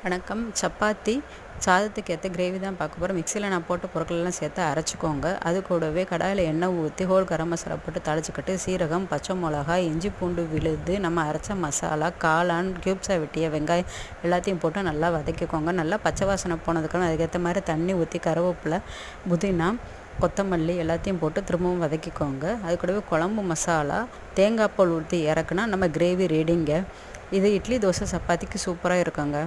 வணக்கம். சப்பாத்தி சாதத்துக்கு ஏற்ற கிரேவி தான் பார்க்க போகிறோம். மிக்சியில் நான் போட்ட பொருட்களெல்லாம் சேர்த்து அரைச்சிக்கோங்க. அது கூடவே கடாயில் எண்ணெய் ஊற்றி ஹோல் கரம் மசாலா போட்டு தாளிச்சிக்கிட்டு சீரகம், பச்சை மிளகாய், இஞ்சி பூண்டு விழுது, நம்ம அரைச்ச மசாலா, காளான், க்யூப்ஸாக வெட்டிய வெங்காயம் எல்லாத்தையும் போட்டு நல்லா வதக்கிக்கோங்க. நல்லா பச்சை வாசனை போனதுக்கப்புறம் அதுக்கேற்ற மாதிரி தண்ணி ஊற்றி கருவேப்பிலை, புதினா, கொத்தமல்லி எல்லாத்தையும் போட்டு திரும்பவும் வதக்கிக்கோங்க. அது கூடவே குழம்பு மசாலா, தேங்காய் பால் ஊற்றி இறக்குனா நம்ம கிரேவி ரெடிங்க. இது இட்லி, தோசை, சப்பாத்திக்கு சூப்பராக இருக்குங்க.